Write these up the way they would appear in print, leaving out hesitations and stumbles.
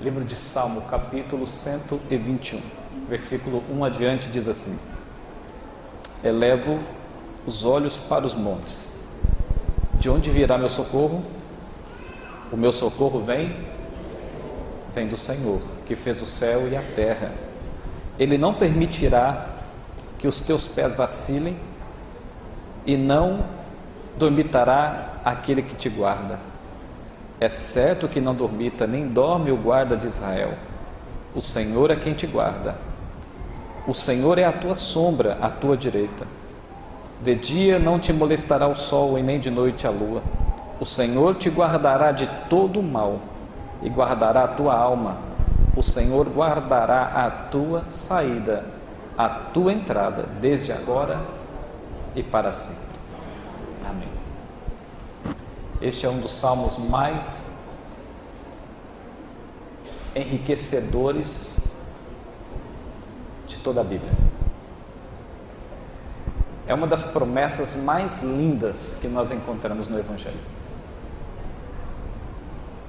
Livro de Salmo, capítulo 121, versículo 1 adiante, diz assim: Elevo os olhos para os montes. De onde virá meu socorro? O meu socorro vem do Senhor, que fez o céu e a terra. Ele não permitirá que os teus pés vacilem, e não dormitará aquele que te guarda. É certo que não dormita, nem dorme o guarda de Israel. O Senhor é quem te guarda. O Senhor é a tua sombra, à tua direita. De dia não te molestará o sol, e nem de noite a lua. O Senhor te guardará de todo o mal, e guardará a tua alma. O Senhor guardará a tua saída, a tua entrada, desde agora e para sempre. Amém. Este é um dos salmos mais enriquecedores de toda a Bíblia. É uma das promessas mais lindas que nós encontramos no Evangelho,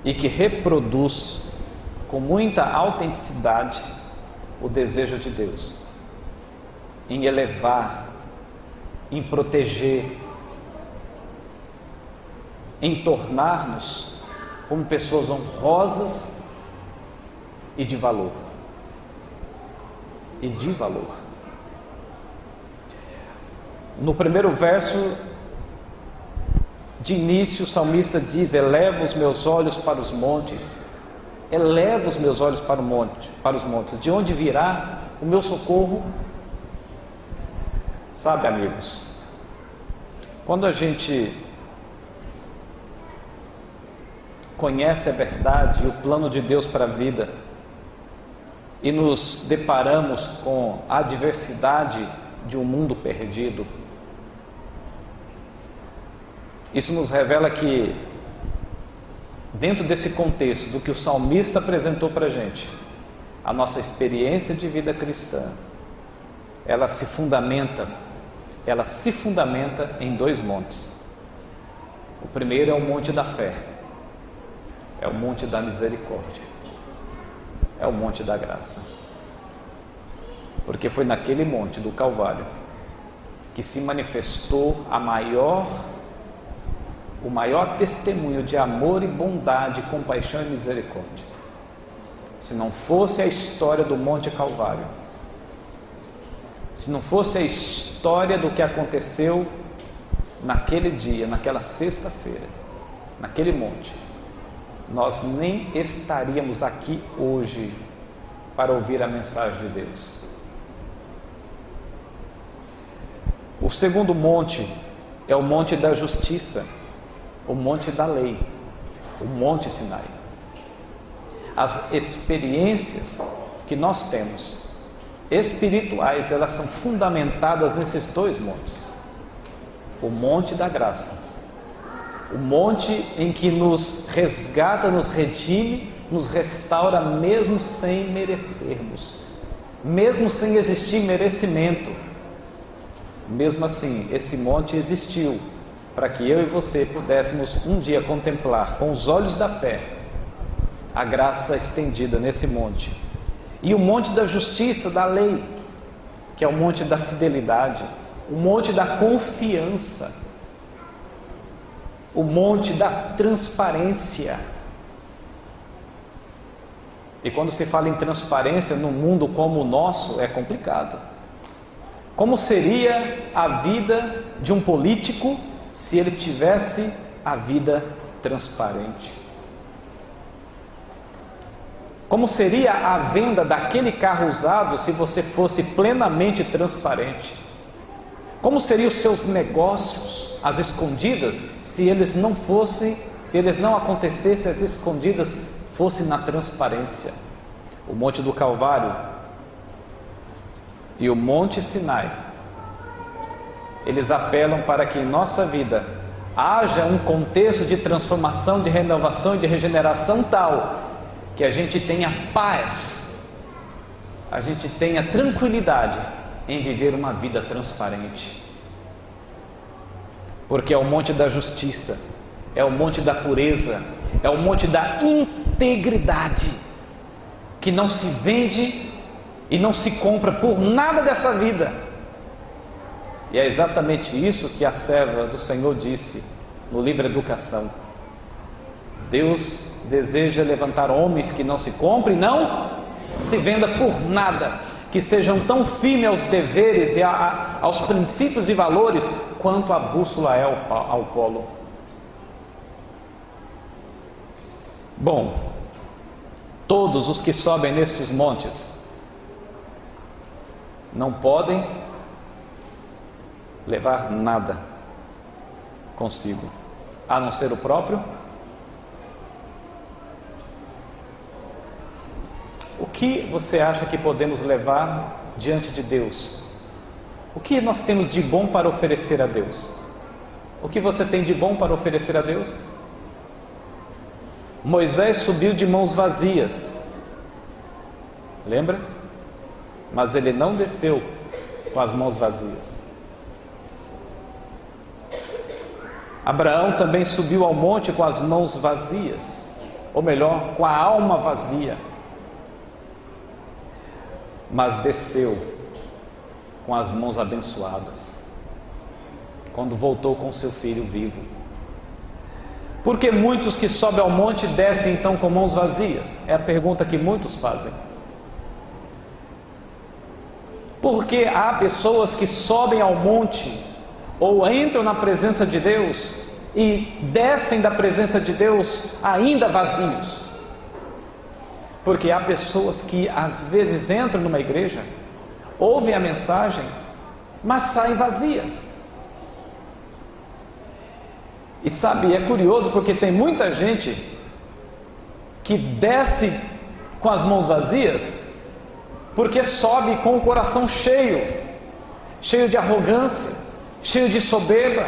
e que reproduz com muita autenticidade o desejo de Deus em elevar, em proteger, em tornar-nos como pessoas honrosas e de valor. No primeiro verso, de início, o salmista diz: eleva os meus olhos para os montes. Eleva os meus olhos para os montes. De onde virá o meu socorro? Sabe, amigos, quando a gente conhece a verdade e o plano de Deus para a vida, e nos deparamos com a adversidade de um mundo perdido, isso nos revela que, dentro desse contexto do que o salmista apresentou para a gente, a nossa experiência de vida cristã, ela se fundamenta em dois montes. O primeiro é o monte da fé, é o monte da misericórdia, é o monte da graça, porque foi naquele monte do Calvário que se manifestou o maior testemunho de amor e bondade, compaixão e misericórdia. Se não fosse a história do Monte Calvário, se não fosse a história do que aconteceu naquele dia, naquela sexta-feira, naquele monte, nós nem estaríamos aqui hoje para ouvir a mensagem de Deus. O segundo monte é o monte da justiça, o monte da lei, o monte Sinai. As experiências que nós temos espirituais, elas são fundamentadas nesses dois montes. O monte da graça, o monte em que nos resgata, nos redime, nos restaura mesmo sem merecermos, mesmo sem existir merecimento. Mesmo assim, esse monte existiu para que eu e você pudéssemos um dia contemplar com os olhos da fé a graça estendida nesse monte. E o monte da justiça, da lei, que é o monte da fidelidade, o monte da confiança, o monte da transparência. E quando se fala em transparência num mundo como o nosso, é complicado. Como seria a vida de um político se ele tivesse a vida transparente? Como seria a venda daquele carro usado se você fosse plenamente transparente? Como seriam os seus negócios às escondidas se eles não acontecessem às escondidas, fosse na transparência? O Monte do Calvário e o Monte Sinai, eles apelam para que em nossa vida haja um contexto de transformação, de renovação e de regeneração tal que a gente tenha paz, a gente tenha tranquilidade em viver uma vida transparente. Porque é o monte da justiça, é o monte da pureza, é o monte da integridade, que não se vende e não se compra por nada dessa vida. E é exatamente isso que a serva do Senhor disse no livro Educação. Deus deseja levantar homens que não se comprem, não se venda por nada, que sejam tão firmes aos deveres e aos princípios e valores quanto a bússola é ao polo. Bom, todos os que sobem nestes montes não podem levar nada consigo, a não ser o próprio. O que você acha que podemos levar diante de Deus? O que nós temos de bom para oferecer a Deus? O que você tem de bom para oferecer a Deus? Moisés subiu de mãos vazias, lembra? Mas ele não desceu com as mãos vazias. Abraão também subiu ao monte com as mãos vazias, ou melhor, com a alma vazia, mas desceu com as mãos abençoadas, quando voltou com seu filho vivo. Porque muitos que sobem ao monte descem então com mãos vazias? É a pergunta que muitos fazem. Porque há pessoas que sobem ao monte ou entram na presença de Deus e descem da presença de Deus ainda vazios. Porque há pessoas que às vezes entram numa igreja, ouvem a mensagem, mas saem vazias. E sabe, é curioso porque tem muita gente que desce com as mãos vazias, porque sobe com o coração cheio, cheio de arrogância, cheio de soberba,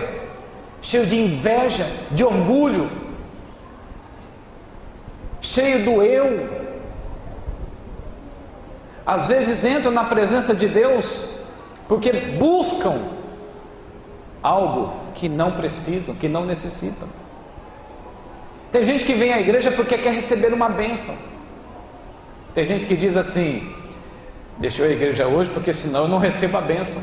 cheio de inveja, de orgulho, cheio do eu. Às vezes entram na presença de Deus porque buscam algo que não precisam, que não necessitam. Tem gente que vem à igreja porque quer receber uma bênção. Tem gente que diz assim: deixa eu ir à igreja hoje porque senão eu não recebo a bênção.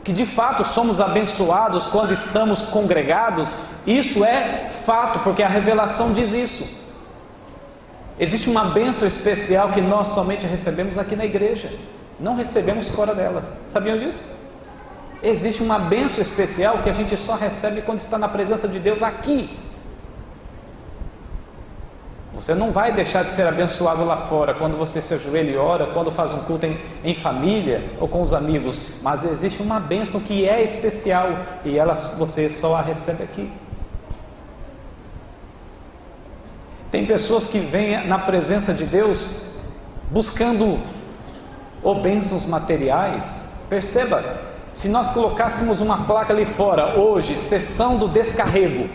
Que de fato somos abençoados quando estamos congregados, isso é fato, porque a revelação diz isso. Existe uma bênção especial que nós somente recebemos aqui na igreja, não recebemos fora dela. Sabiam disso? Existe uma bênção especial que a gente só recebe quando está na presença de Deus aqui. Você não vai deixar de ser abençoado lá fora, quando você se ajoelha e ora, quando faz um culto em família ou com os amigos, mas existe uma bênção que é especial e você só a recebe aqui. Tem pessoas que vêm na presença de Deus buscando bênçãos materiais. Perceba, se nós colocássemos uma placa ali fora hoje, sessão do descarrego,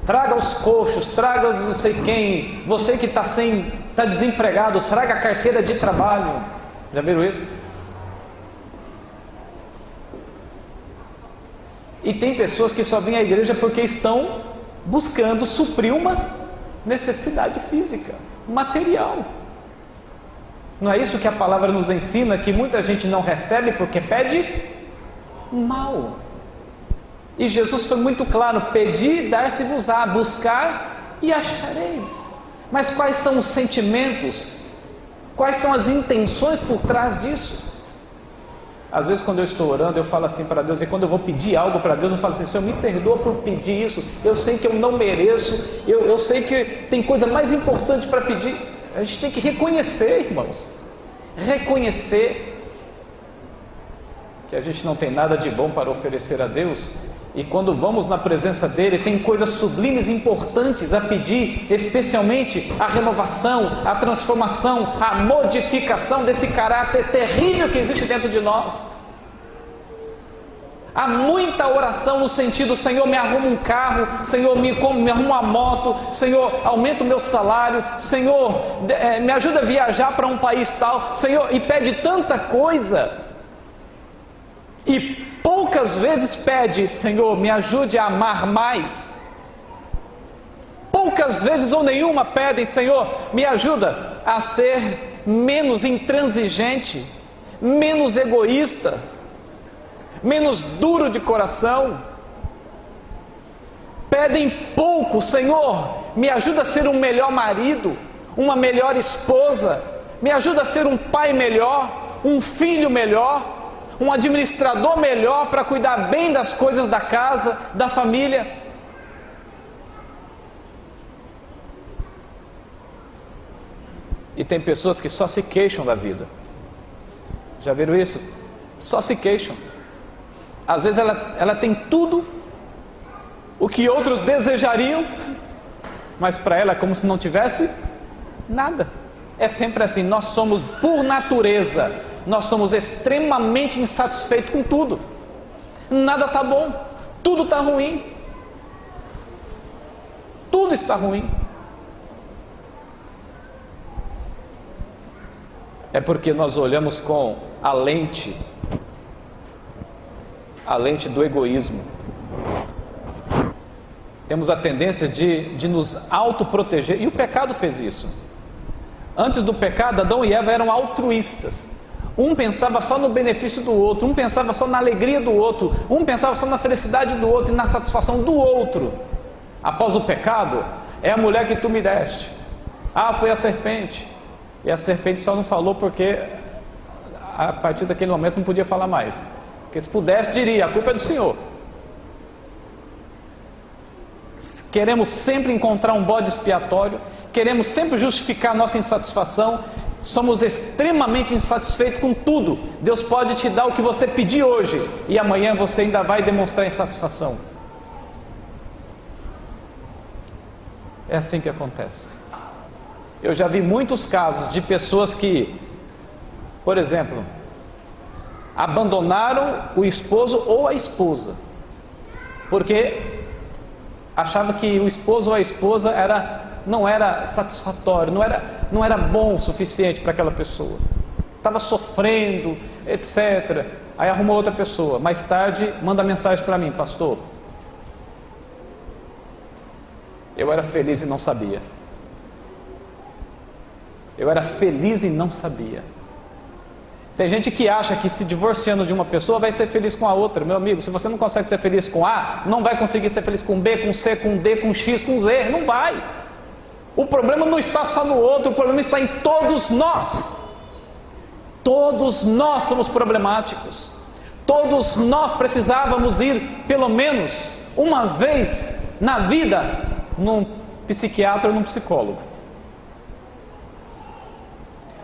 traga os coxos, traga os não sei quem, você que está desempregado, traga a carteira de trabalho. Já viram isso? E tem pessoas que só vêm à igreja porque estão buscando suprir uma necessidade física, material. Não é isso que a palavra nos ensina, que muita gente não recebe porque pede mal. E Jesus foi muito claro: pedi, dar-se-vos-á, buscar e achareis. Mas quais são os sentimentos? Quais são as intenções por trás disso? Às vezes quando eu estou orando, eu falo assim para Deus, e quando eu vou pedir algo para Deus, eu falo assim: Senhor, me perdoa por pedir isso, eu sei que eu não mereço, eu sei que tem coisa mais importante para pedir. A gente tem que reconhecer, irmãos, reconhecer que a gente não tem nada de bom para oferecer a Deus, e quando vamos na presença dele, tem coisas sublimes e importantes a pedir, especialmente a renovação, a transformação, a modificação desse caráter terrível que existe dentro de nós. Há muita oração no sentido: Senhor, me arruma um carro, Senhor, me arruma uma moto, Senhor, aumenta o meu salário, Senhor, me ajuda a viajar para um país tal, Senhor, e pede tanta coisa, e poucas vezes pede: Senhor, me ajude a amar mais. poucas vezes ou nenhuma pedem: Senhor, me ajuda a ser menos intransigente, menos egoísta, menos duro de coração. Pedem pouco: Senhor, me ajuda a ser um melhor marido, uma melhor esposa, me ajuda a ser um pai melhor, um filho melhor, um administrador melhor para cuidar bem das coisas da casa, da família. E tem pessoas que só se queixam da vida. Já viram isso? Só se queixam. Às vezes ela tem tudo o que outros desejariam, mas para ela é como se não tivesse nada. É sempre assim. Nós somos, por natureza, nós somos extremamente insatisfeitos com tudo. Nada está bom, tudo está ruim. Tudo está ruim. É porque nós olhamos com a lente do egoísmo. Temos a tendência de nos autoproteger, e o pecado fez isso. Antes do pecado, Adão e Eva eram altruístas. Um pensava só no benefício do outro, um pensava só na alegria do outro, um pensava só na felicidade do outro e na satisfação do outro. Após o pecado, é a mulher que tu me deste. Ah, foi a serpente. E a serpente só não falou porque a partir daquele momento não podia falar mais. Porque se pudesse, diria: a culpa é do Senhor. Queremos sempre encontrar um bode expiatório, queremos sempre justificar nossa insatisfação, somos extremamente insatisfeitos com tudo. Deus pode te dar o que você pedir hoje, e amanhã você ainda vai demonstrar insatisfação. É assim que acontece. Eu já vi muitos casos de pessoas que, por exemplo, abandonaram o esposo ou a esposa, porque achava que o esposo ou a esposa não era satisfatório, não era bom o suficiente para aquela pessoa. Estava sofrendo, etc. Aí arrumou outra pessoa. Mais tarde manda mensagem para mim: pastor, eu era feliz e não sabia. Eu era feliz e não sabia. Tem gente que acha que se divorciando de uma pessoa vai ser feliz com a outra. Meu amigo, se você não consegue ser feliz com A, não vai conseguir ser feliz com B, com C, com D, com X, com Z. Não vai. O problema não está só no outro, o problema está em todos nós. Todos nós somos problemáticos. Todos nós precisávamos ir pelo menos uma vez na vida num psiquiatra ou num psicólogo.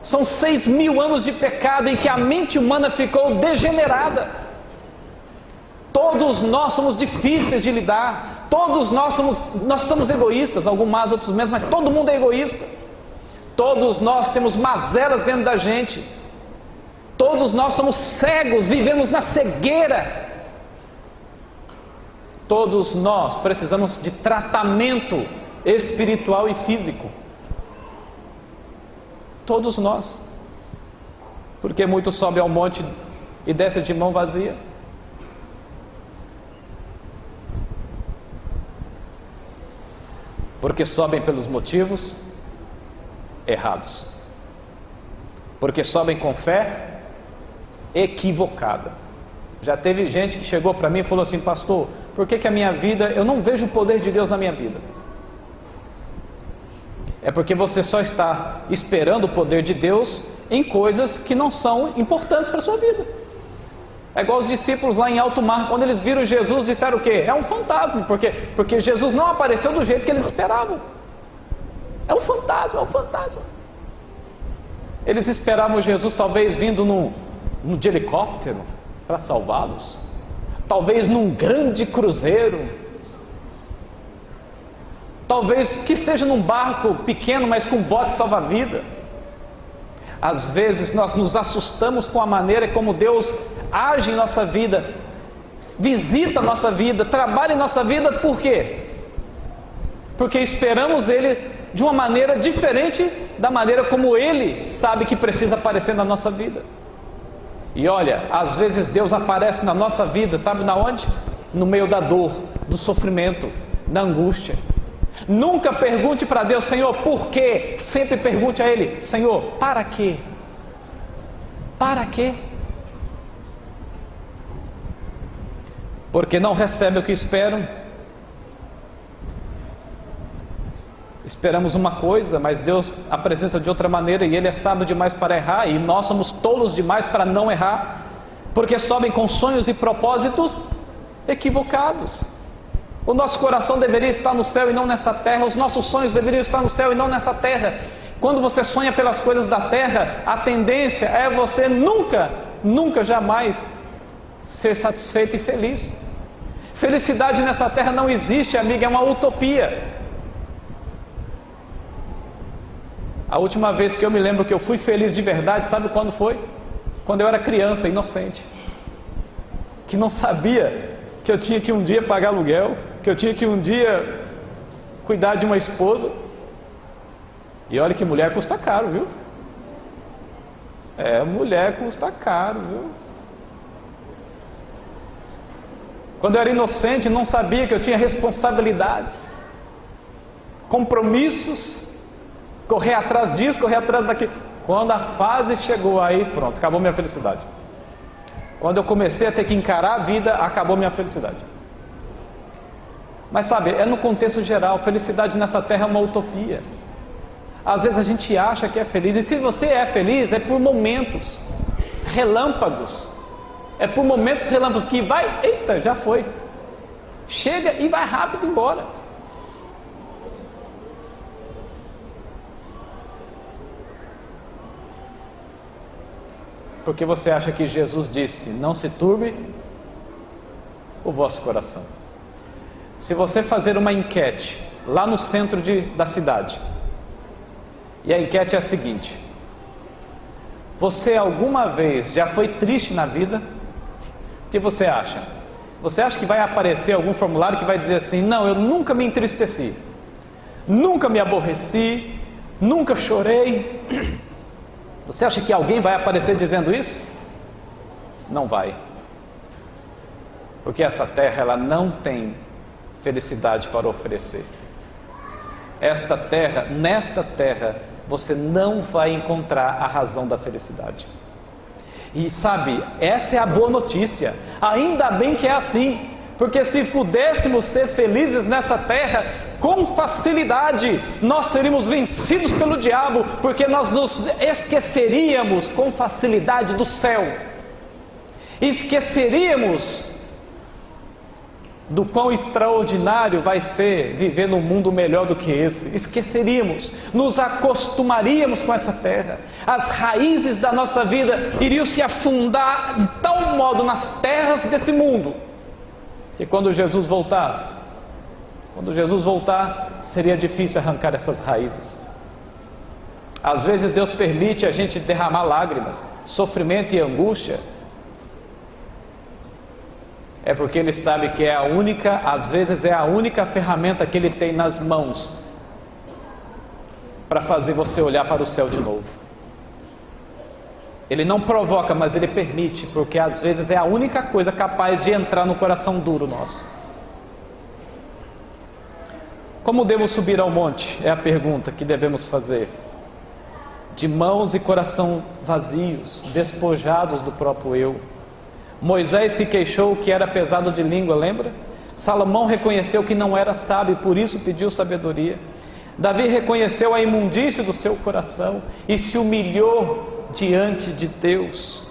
São 6.000 anos de pecado em que a mente humana ficou degenerada. Todos nós somos difíceis de lidar. Todos nós somos egoístas, alguns mais, outros menos, mas todo mundo é egoísta. Todos nós temos mazelas dentro da gente. Todos nós somos cegos, vivemos na cegueira. Todos nós precisamos de tratamento espiritual e físico. Todos nós. Porque muitos sobem ao monte e descem de mão vazia. Porque sobem pelos motivos errados. Porque sobem com fé equivocada. Já teve gente que chegou para mim e falou assim: pastor, por que a minha vida, eu não vejo o poder de Deus na minha vida? É porque você só está esperando o poder de Deus em coisas que não são importantes para a sua vida. É igual os discípulos lá em alto mar, quando eles viram Jesus, disseram o quê? É um fantasma, porque Jesus não apareceu do jeito que eles esperavam. É um fantasma, é um fantasma. Eles esperavam Jesus talvez vindo de helicóptero para salvá-los, talvez num grande cruzeiro, talvez que seja num barco pequeno, mas com bote salva-vida. Às vezes nós nos assustamos com a maneira como Deus age em nossa vida, visita a nossa vida, trabalha em nossa vida. Por quê? Porque esperamos Ele de uma maneira diferente da maneira como Ele sabe que precisa aparecer na nossa vida. E olha, às vezes Deus aparece na nossa vida, sabe na onde? No meio da dor, do sofrimento, da angústia. Nunca pergunte para Deus, Senhor, por quê? Sempre pergunte a Ele, Senhor, para quê? Para quê? Porque não recebem o que esperam. Esperamos uma coisa, mas Deus apresenta de outra maneira, e Ele é sábio demais para errar, e nós somos tolos demais para não errar, porque sobem com sonhos e propósitos equivocados. O nosso coração deveria estar no céu e não nessa terra, os nossos sonhos deveriam estar no céu e não nessa terra. Quando você sonha pelas coisas da terra, a tendência é você nunca, jamais ser satisfeito e feliz. Felicidade nessa terra não existe, amiga, é uma utopia. A última vez que eu me lembro que eu fui feliz de verdade, sabe quando foi? Quando eu era criança, inocente, que não sabia que eu tinha que um dia pagar aluguel, que eu tinha que um dia cuidar de uma esposa. E olha que mulher custa caro, viu? Mulher custa caro, viu? Quando eu era inocente, não sabia que eu tinha responsabilidades, compromissos, correr atrás disso, correr atrás daquilo. Quando a fase chegou, aí pronto, acabou minha felicidade. Quando eu comecei a ter que encarar a vida, acabou minha felicidade. Mas sabe, é no contexto geral, felicidade nessa terra é uma utopia. Às vezes a gente acha que é feliz, e se você é feliz, é por momentos, relâmpagos. É por momentos relâmpagos que vai, eita, já foi. Chega e vai rápido embora. Porque você acha que Jesus disse, não se turbe o vosso coração. Se você fazer uma enquete lá no centro da cidade, e a enquete é a seguinte: você alguma vez já foi triste na vida? O que você acha? Você acha que vai aparecer algum formulário que vai dizer assim, não, eu nunca me entristeci, nunca me aborreci, nunca chorei? Você acha que alguém vai aparecer dizendo isso? Não vai. Porque essa terra, ela não tem felicidade para oferecer. Nesta terra, você não vai encontrar a razão da felicidade. E sabe, essa é a boa notícia. Ainda bem que é assim, porque se pudéssemos ser felizes nessa terra, com facilidade nós seríamos vencidos pelo diabo, porque nós nos esqueceríamos com facilidade do céu, esqueceríamos do quão extraordinário vai ser viver num mundo melhor do que esse, esqueceríamos, nos acostumaríamos com essa terra, as raízes da nossa vida iriam se afundar de tal modo nas terras desse mundo, que quando Jesus voltar, seria difícil arrancar essas raízes. Às vezes Deus permite a gente derramar lágrimas, sofrimento e angústia, é porque Ele sabe que às vezes é a única ferramenta que Ele tem nas mãos para fazer você olhar para o céu de novo. Ele não provoca, mas Ele permite, porque às vezes é a única coisa capaz de entrar no coração duro nosso. Como devo subir ao monte? É a pergunta que devemos fazer. De mãos e coração vazios, despojados do próprio eu. Moisés se queixou que era pesado de língua, lembra? Salomão reconheceu que não era sábio, por isso pediu sabedoria. Davi reconheceu a imundície do seu coração e se humilhou diante de Deus.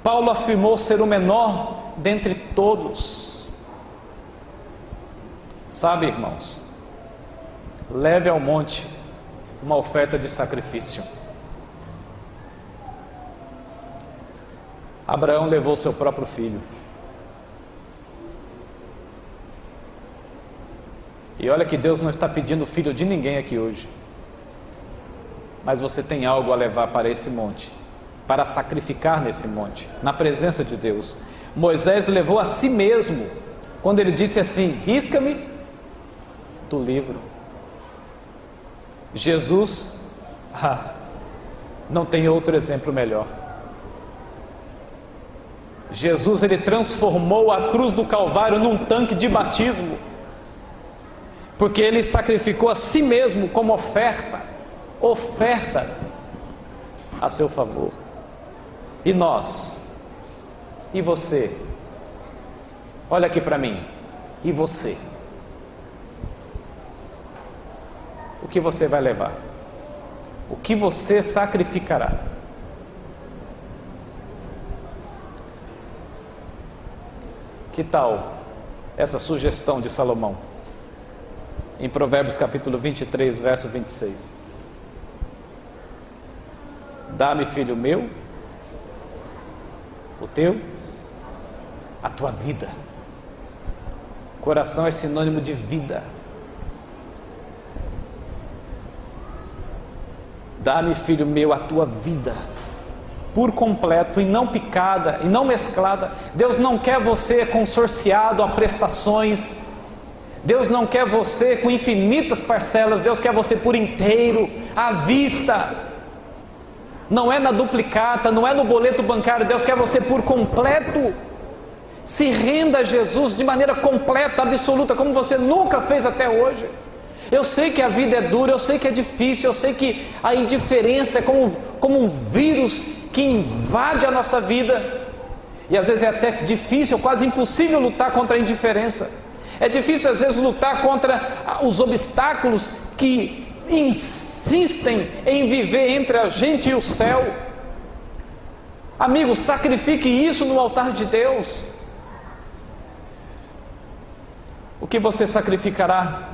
Paulo afirmou ser o menor dentre todos. Sabe, irmãos, leve ao monte uma oferta de sacrifício. Abraão levou seu próprio filho. E olha que Deus não está pedindo filho de ninguém aqui hoje. Mas você tem algo a levar para esse monte, para sacrificar nesse monte, na presença de Deus. Moisés levou a si mesmo, quando ele disse assim: risca-me do livro. Jesus, não tem outro exemplo melhor. Jesus, Ele transformou a cruz do Calvário num tanque de batismo. porque Ele sacrificou a si mesmo como oferta a seu favor. E nós? E você? Olha aqui para mim. E você? O que você vai levar? O que você sacrificará? Que tal essa sugestão de Salomão? Em Provérbios capítulo 23, verso 26. Dá-me, filho meu, o teu, a tua vida. Coração é sinônimo de vida. Dá-me, filho meu, a tua vida, por completo, e não picada, e não mesclada. Deus não quer você consorciado a prestações. Deus não quer você com infinitas parcelas. Deus quer você por inteiro, à vista. Não é na duplicata, não é no boleto bancário. Deus quer você por completo. Se renda a Jesus de maneira completa, absoluta, como você nunca fez até hoje. Eu sei que a vida é dura, eu sei que é difícil, eu sei que a indiferença é como um vírus que invade a nossa vida. E às vezes é até difícil, quase impossível lutar contra a indiferença. É difícil às vezes lutar contra os obstáculos que insistem em viver entre a gente e o céu. Amigo, sacrifique isso no altar de Deus. O que você sacrificará?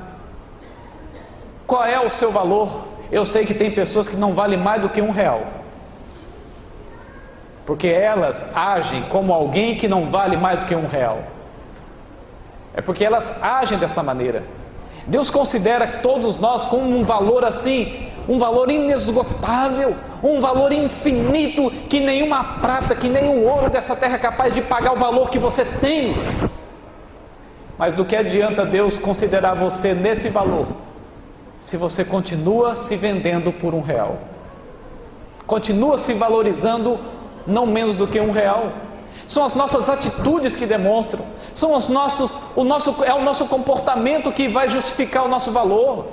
Qual é o seu valor? Eu sei que tem pessoas que não valem mais do que R$1, porque elas agem como alguém que não vale mais do que R$1. É porque elas agem dessa maneira. Deus considera todos nós com um valor assim, um valor inesgotável, um valor infinito, que nenhuma prata, que nenhum ouro dessa terra é capaz de pagar o valor que você tem. Mas do que adianta Deus considerar você nesse valor, se você continua se vendendo por R$1, continua se valorizando não menos do que R$1? São as nossas atitudes que demonstram, é o nosso comportamento que vai justificar o nosso valor.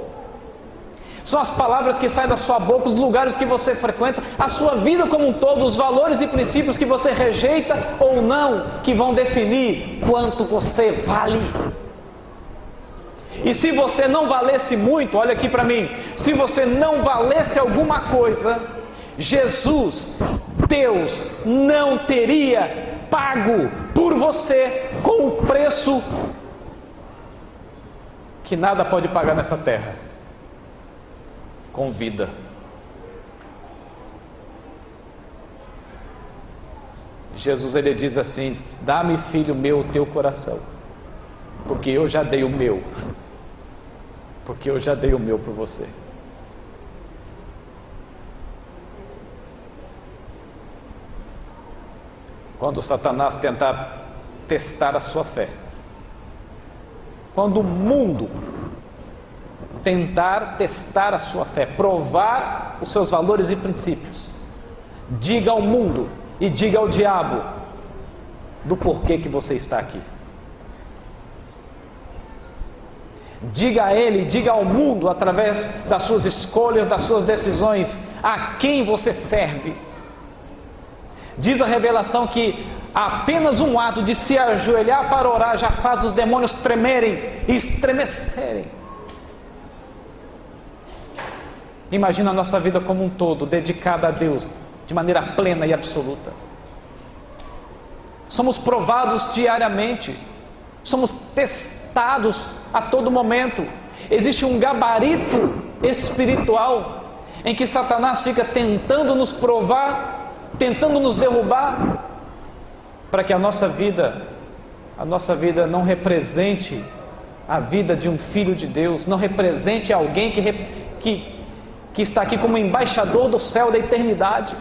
São as palavras que saem da sua boca, os lugares que você frequenta, a sua vida como um todo, os valores e princípios que você rejeita ou não, que vão definir quanto você vale. E se você não valesse muito, olha aqui para mim, se você não valesse alguma coisa, Jesus, Deus, não teria pago por você com o preço que nada pode pagar nessa terra, com vida. Jesus, ele diz assim: dá-me, filho meu, o teu coração, porque eu já dei o meu, porque eu já dei o meu por você. Quando Satanás tentar testar a sua fé, quando o mundo tentar testar a sua fé, provar os seus valores e princípios, diga ao mundo e diga ao diabo do porquê que você está aqui. Diga a ele, diga ao mundo, através das suas escolhas, das suas decisões, a quem você serve. Diz a revelação que apenas um ato de se ajoelhar para orar já faz os demônios tremerem e estremecerem. Imagina a nossa vida como um todo, dedicada a Deus, de maneira plena e absoluta. Somos provados diariamente, somos testados a todo momento. Existe um gabarito espiritual em que Satanás fica tentando nos provar, tentando nos derrubar, para que a nossa vida não represente a vida de um filho de Deus, não represente alguém que está aqui como embaixador do céu, da eternidade.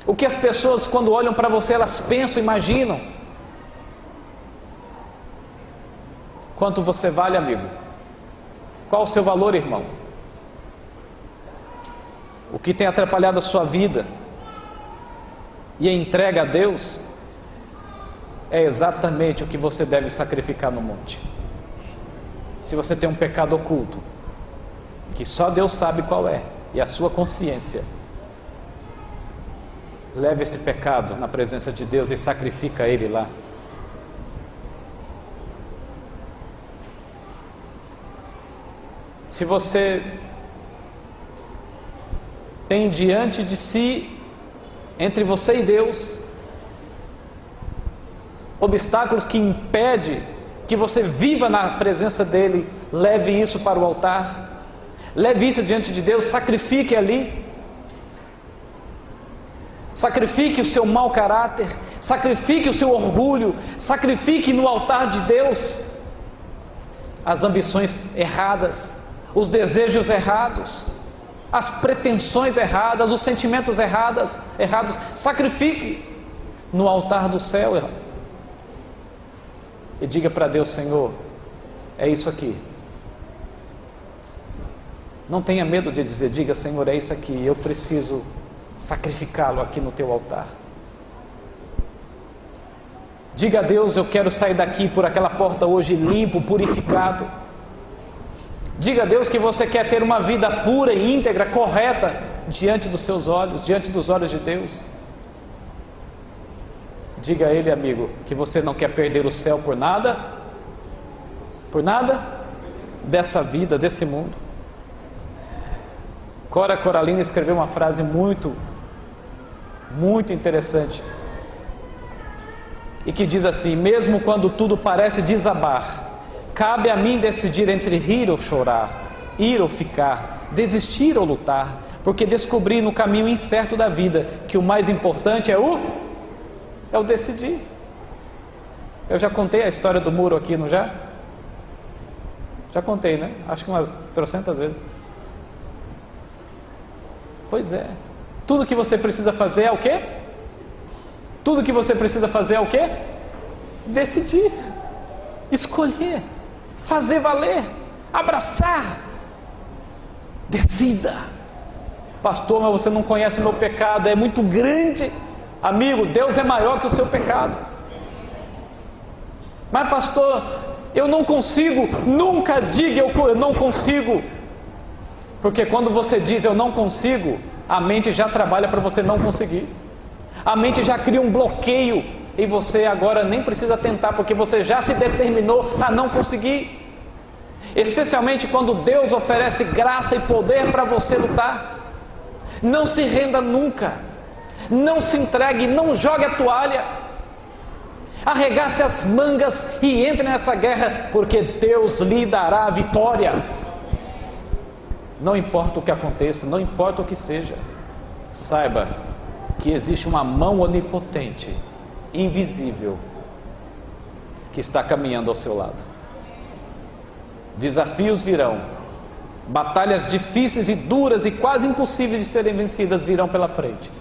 O que as pessoas, quando olham para você, elas pensam, imaginam. Quanto você vale, amigo? Qual o seu valor, irmão? O que tem atrapalhado a sua vida e a entrega a Deus é exatamente o que você deve sacrificar no monte. Se você tem um pecado oculto, que só Deus sabe qual é, e a sua consciência, leve esse pecado na presença de Deus e sacrifica ele lá. Se você tem diante de si, entre você e Deus, obstáculos que impedem que você viva na presença dEle, leve isso para o altar, leve isso diante de Deus, sacrifique ali, sacrifique o seu mau caráter, sacrifique o seu orgulho, sacrifique no altar de Deus as ambições erradas, os desejos errados, as pretensões erradas, os sentimentos errados, sacrifique no altar do céu e diga para Deus: Senhor, é isso aqui. Não tenha medo de dizer, diga: Senhor, é isso aqui, eu preciso sacrificá-lo aqui no teu altar. Diga a Deus: eu quero sair daqui por aquela porta hoje limpo, purificado. Diga a Deus que você quer ter uma vida pura e íntegra, correta, diante dos seus olhos, diante dos olhos de Deus. Diga a Ele, amigo, que você não quer perder o céu por nada dessa vida, desse mundo. Cora Coralina escreveu uma frase muito interessante, e que diz assim: mesmo quando tudo parece desabar, cabe a mim decidir entre rir ou chorar, ir ou ficar, desistir ou lutar, porque descobri no caminho incerto da vida que o mais importante é o decidir. Eu já contei a história do muro aqui, não já? Já contei, né? Acho que umas 300 vezes. Pois é. Tudo que você precisa fazer é o quê? Tudo que você precisa fazer é o quê? Decidir, escolher, fazer valer, abraçar. Decida. Pastor, mas você não conhece o meu pecado, é muito grande. Amigo, Deus é maior que o seu pecado. Mas pastor, eu não consigo. Nunca diga eu não consigo, porque quando você diz eu não consigo, a mente já trabalha para você não conseguir. A mente já cria um bloqueio e você agora nem precisa tentar, porque você já se determinou a não conseguir. Especialmente quando Deus oferece graça e poder para você lutar. Não se renda nunca, não se entregue, não jogue a toalha, arregace as mangas e entre nessa guerra, porque Deus lhe dará a vitória. Não importa o que aconteça, não importa o que seja, saiba que existe uma mão onipotente, invisível, que está caminhando ao seu lado. Desafios virão, batalhas difíceis e duras e quase impossíveis de serem vencidas virão pela frente.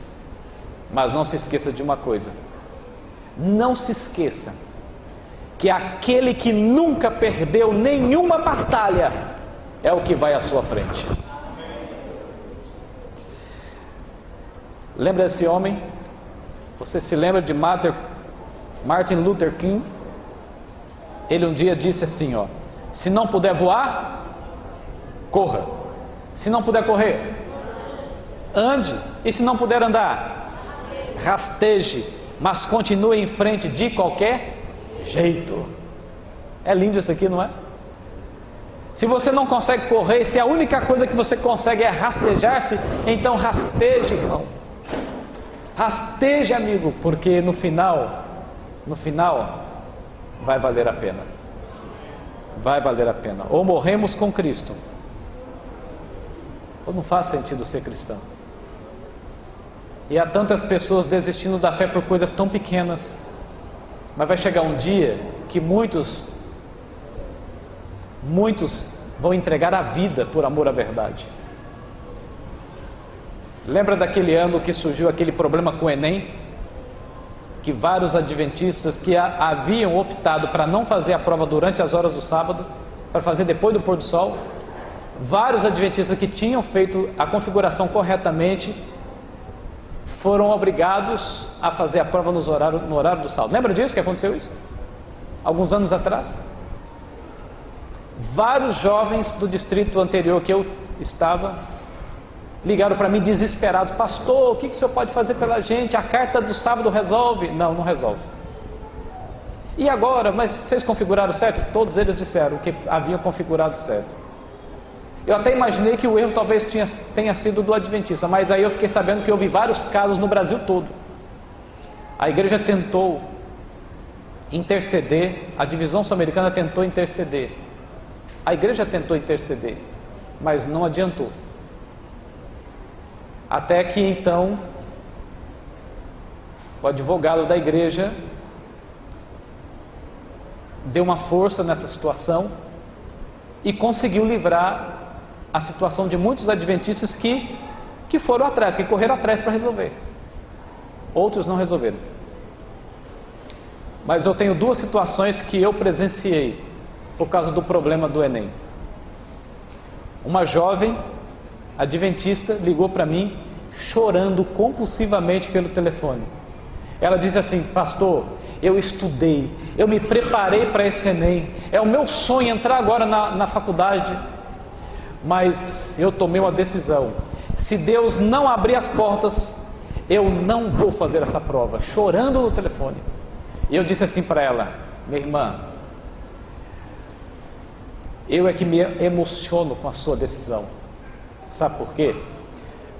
Mas não se esqueça de uma coisa: não se esqueça que aquele que nunca perdeu nenhuma batalha é o que vai à sua frente. Lembra desse homem? Você se lembra de Martin Luther King? Ele um dia disse assim, se não puder voar, corra. Se não puder correr, ande. E se não puder andar, rasteje, mas continue em frente de qualquer jeito. É lindo isso aqui, não é? Se você não consegue correr, se a única coisa que você consegue é rastejar-se, então rasteje, irmão. Rasteje, amigo, porque no final vai valer a pena. Vai valer a pena. Ou morremos com Cristo, ou não faz sentido ser cristão. E há tantas pessoas desistindo da fé por coisas tão pequenas. Mas vai chegar um dia que muitos vão entregar a vida por amor à verdade. Lembra daquele ano que surgiu aquele problema com o Enem? Que vários adventistas que haviam optado para não fazer a prova durante as horas do sábado, para fazer depois do pôr do sol, vários adventistas que tinham feito a configuração corretamente, foram obrigados a fazer a prova no horário do sábado. Lembra disso, que aconteceu isso? Alguns anos atrás. Vários jovens do distrito anterior que eu estava ligaram para mim desesperados: pastor, o que o senhor pode fazer pela gente? A carta do sábado resolve? Não, não resolve. E agora? Mas vocês configuraram certo? Todos eles disseram que haviam configurado certo. Eu até imaginei que o erro talvez tenha sido do adventista, mas aí eu fiquei sabendo que houve vários casos no Brasil todo. A igreja tentou interceder, a divisão sul-americana tentou interceder, a igreja tentou interceder, mas não adiantou. Até que então o advogado da igreja deu uma força nessa situação e conseguiu livrar a situação de muitos adventistas que foram atrás, que correram atrás para resolver. Outros não resolveram. Mas eu tenho duas situações que eu presenciei por causa do problema do Enem. Uma jovem adventista ligou para mim chorando compulsivamente pelo telefone. Ela disse assim: pastor, eu estudei, eu me preparei para esse Enem, é o meu sonho entrar agora na faculdade, mas eu tomei uma decisão: se Deus não abrir as portas, eu não vou fazer essa prova. Chorando no telefone. E eu disse assim para ela: minha irmã, eu é que me emociono com a sua decisão. Sabe por quê?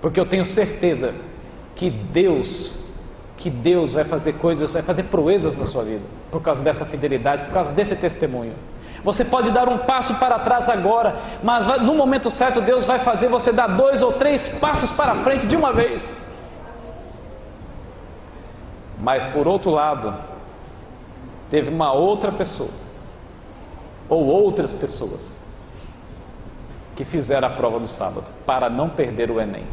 Porque eu tenho certeza que Deus vai fazer coisas, vai fazer proezas na sua vida, por causa dessa fidelidade, por causa desse testemunho. Você pode dar um passo para trás agora, mas no momento certo Deus vai fazer você dar 2 ou 3 passos para frente de uma vez. Mas por outro lado, teve uma outra pessoa, ou outras pessoas, que fizeram a prova no sábado, para não perder o Enem.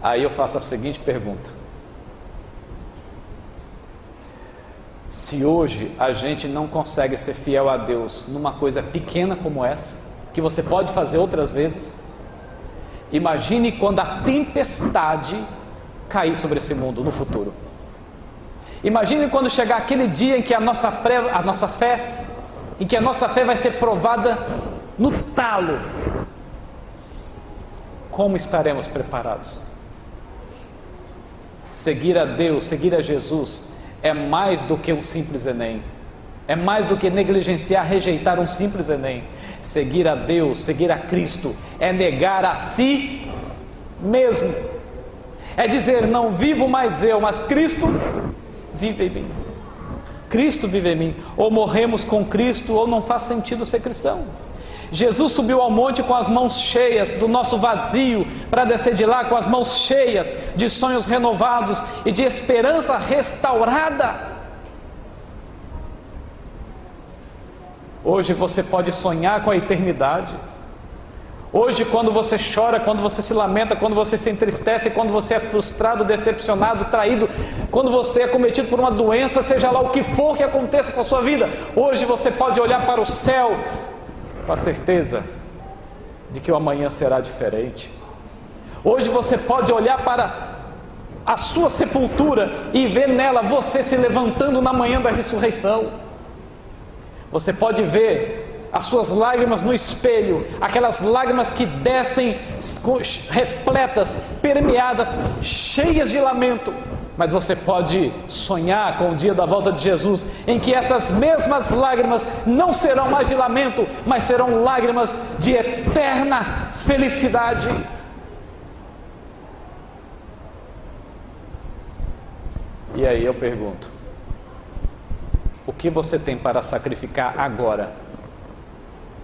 Aí eu faço a seguinte pergunta: se hoje a gente não consegue ser fiel a Deus numa coisa pequena como essa, que você pode fazer outras vezes, imagine quando a tempestade cair sobre esse mundo no futuro. Imagine quando chegar aquele dia em que a nossa fé vai ser provada no talo. Como estaremos preparados? Seguir a Deus, seguir a Jesus é mais do que um simples Enem. É mais do que negligenciar, rejeitar um simples Enem. Seguir a Deus, seguir a Cristo, é negar a si mesmo. É dizer: não vivo mais eu, mas Cristo vive em mim. Cristo vive em mim. Ou morremos com Cristo, ou não faz sentido ser cristão. Jesus subiu ao monte com as mãos cheias do nosso vazio, para descer de lá com as mãos cheias de sonhos renovados e de esperança restaurada. Hoje você pode sonhar com a eternidade. Hoje, quando você chora, quando você se lamenta, quando você se entristece, quando você é frustrado, decepcionado, traído, quando você é cometido por uma doença, seja lá o que for que aconteça com a sua vida, hoje você pode olhar para o céu com a certeza de que o amanhã será diferente. Hoje você pode olhar para a sua sepultura e ver nela você se levantando na manhã da ressurreição. Você pode ver as suas lágrimas no espelho, aquelas lágrimas que descem repletas, permeadas, cheias de lamento. Mas você pode sonhar com o dia da volta de Jesus, em que essas mesmas lágrimas não serão mais de lamento, mas serão lágrimas de eterna felicidade. E aí eu pergunto: o que você tem para sacrificar agora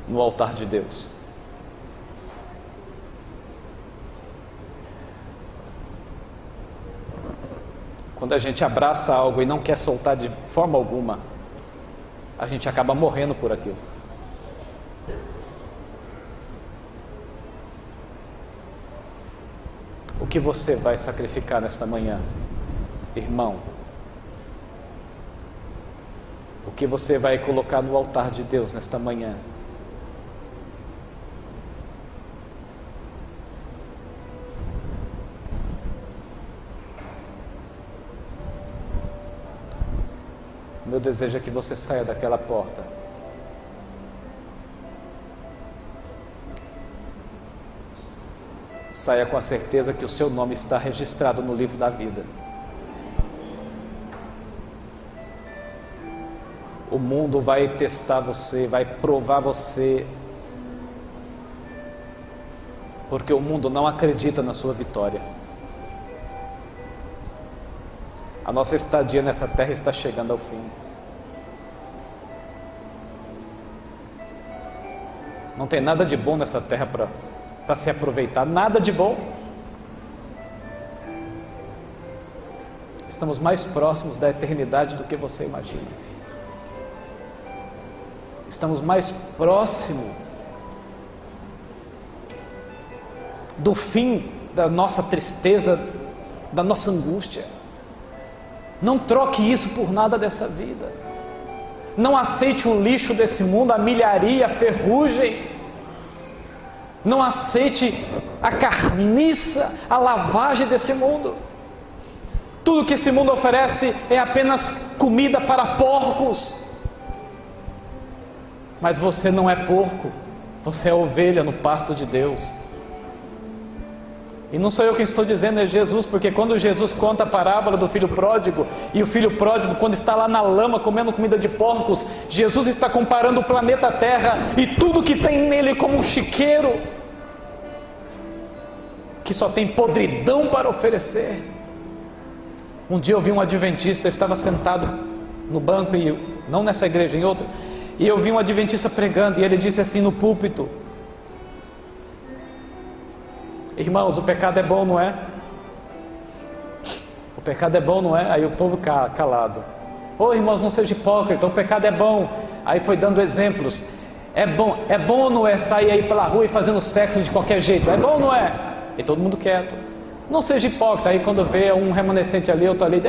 no altar de Deus? Quando a gente abraça algo e não quer soltar de forma alguma, a gente acaba morrendo por aquilo. O que você vai sacrificar nesta manhã, irmão? O que você vai colocar no altar de Deus nesta manhã? meu desejo é que você saia daquela porta saia com a certeza que o seu nome está registrado no livro da vida. O mundo vai testar você, vai provar você, porque o mundo não acredita na sua vitória. A nossa estadia nessa terra está chegando ao fim. Não tem nada de bom nessa terra para se aproveitar, nada de bom. Estamos mais próximos da eternidade do que você imagina. Estamos mais próximos do fim da nossa tristeza, da nossa angústia. Não troque isso por nada dessa vida. Não aceite o lixo desse mundo, a milharia, a ferrugem. Não aceite a carniça, a lavagem desse mundo. Tudo que esse mundo oferece é apenas comida para porcos. Mas você não é porco, você é ovelha no pasto de Deus. E não sou eu quem estou dizendo, é Jesus, porque quando Jesus conta a parábola do filho pródigo, e o filho pródigo, quando está lá na lama comendo comida de porcos, Jesus está comparando o planeta Terra e tudo que tem nele como um chiqueiro, que só tem podridão para oferecer. Um dia eu vi um adventista, eu estava sentado no banco, não nessa igreja, em outra, e eu vi um adventista pregando, e ele disse assim no púlpito: irmãos, o pecado é bom, não é? O pecado é bom, não é? Aí o povo calado. Ô irmãos, não seja hipócrita, o pecado é bom. Aí foi dando exemplos. É bom ou não é sair aí pela rua e fazendo sexo de qualquer jeito? É bom ou não é? E todo mundo quieto. Não seja hipócrita. Aí quando vê um remanescente ali, outro ali,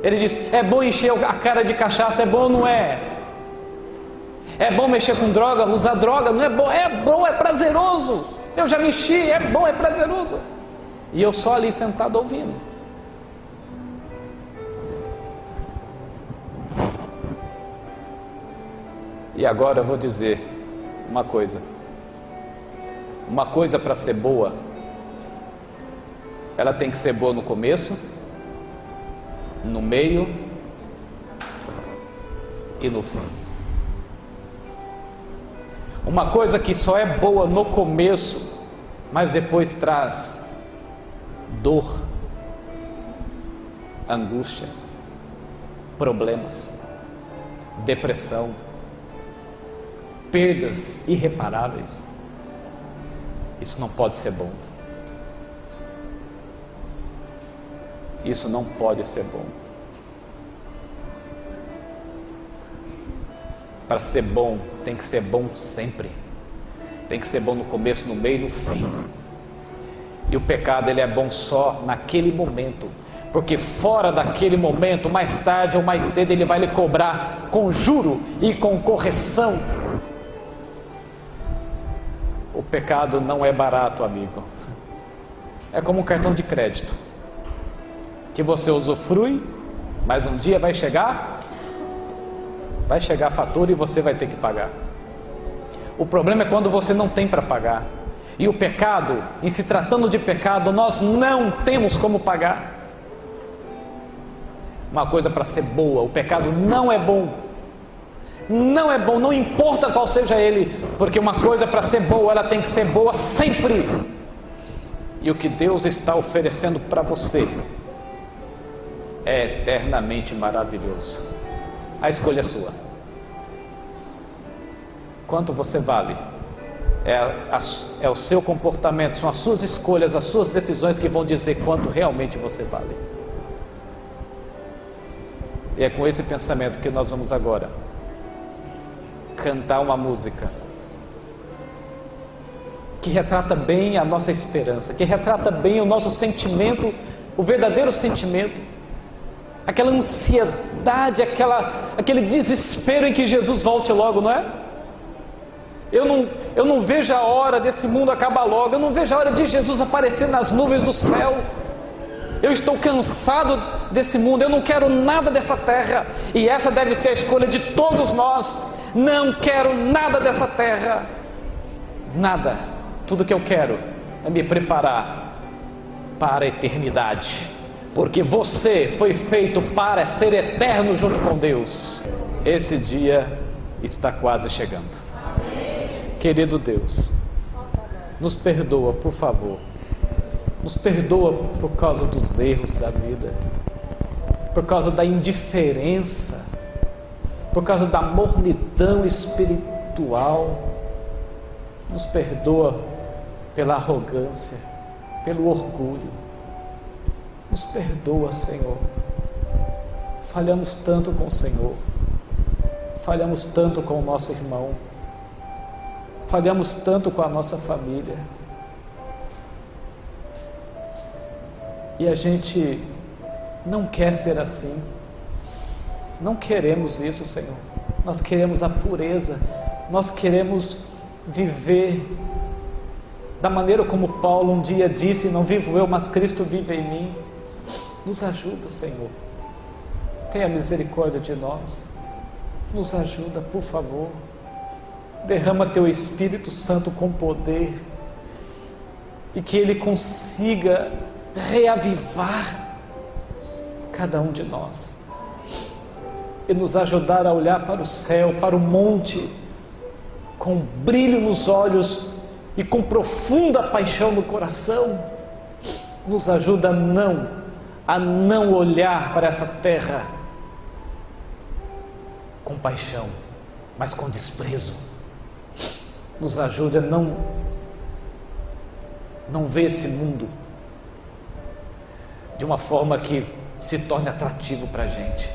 Ele diz: é bom encher a cara de cachaça, é bom ou não é? É bom mexer com droga, usar droga, não é bom? É bom, é prazeroso. Eu já mexi, é bom, é prazeroso. E eu só ali sentado ouvindo. E agora eu vou dizer uma coisa. Uma coisa para ser boa, ela tem que ser boa no começo, no meio e no fim. Uma coisa que só é boa no começo, mas depois traz dor, angústia, problemas, depressão, perdas irreparáveis. Isso não pode ser bom. Isso não pode ser bom. Para ser bom, tem que ser bom sempre. Tem que ser bom no começo, no meio e no fim. E o pecado, ele é bom só naquele momento, porque fora daquele momento, mais tarde ou mais cedo, ele vai lhe cobrar com juro e com correção. O pecado não é barato, amigo. É como um cartão de crédito, que você usufrui, mas um dia vai chegar a fatura e você vai ter que pagar. O problema é quando você não tem para pagar. E o pecado, em se tratando de pecado, nós não temos como pagar. Uma coisa para ser boa, o pecado não é bom. Não é bom, não importa qual seja ele, porque uma coisa para ser boa, ela tem que ser boa sempre. E o que Deus está oferecendo para você é eternamente maravilhoso. A escolha é sua. Quanto você vale? É o seu comportamento, são as suas escolhas, as suas decisões que vão dizer quanto realmente você vale. E é com esse pensamento que nós vamos agora cantar uma música que retrata bem a nossa esperança, que retrata bem o nosso sentimento, o verdadeiro sentimento, aquela ansiedade, aquele desespero em que Jesus volte logo, não é? Eu não vejo a hora desse mundo acabar logo, eu não vejo a hora de Jesus aparecer nas nuvens do céu. Eu estou cansado desse mundo, eu não quero nada dessa terra, e essa deve ser a escolha de todos nós. Não quero nada dessa terra, nada. Tudo que eu quero é me preparar para a eternidade, porque você foi feito para ser eterno junto com Deus. Esse dia está quase chegando. Querido Deus, nos perdoa, por favor. Nos perdoa por causa dos erros da vida, por causa da indiferença, por causa da mornidão espiritual. Nos perdoa pela arrogância, pelo orgulho. Nos perdoa, Senhor. Falhamos tanto com o Senhor, falhamos tanto com o nosso irmão, falhamos tanto com a nossa família, e a gente não quer ser assim. Não queremos isso, Senhor. Nós queremos a pureza, nós queremos viver da maneira como Paulo um dia disse: não vivo eu, mas Cristo vive em mim. Nos ajuda, Senhor. Tenha misericórdia de nós. Nos ajuda, por favor. Derrama Teu Espírito Santo com poder, e que Ele consiga reavivar cada um de nós, e nos ajudar a olhar para o céu, para o monte, com brilho nos olhos e com profunda paixão no coração. Nos ajuda a não olhar para essa terra com paixão, mas com desprezo. Nos ajude a não ver esse mundo de uma forma que se torne atrativo para a gente.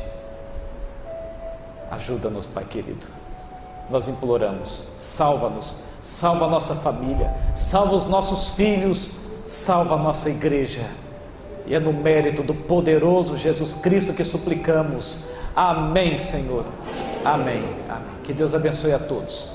Ajuda-nos, Pai querido. Nós imploramos, salva-nos, salva a nossa família, salva os nossos filhos, salva a nossa igreja. E é no mérito do poderoso Jesus Cristo que suplicamos. Amém, Senhor. Amém. Amém. Que Deus abençoe a todos.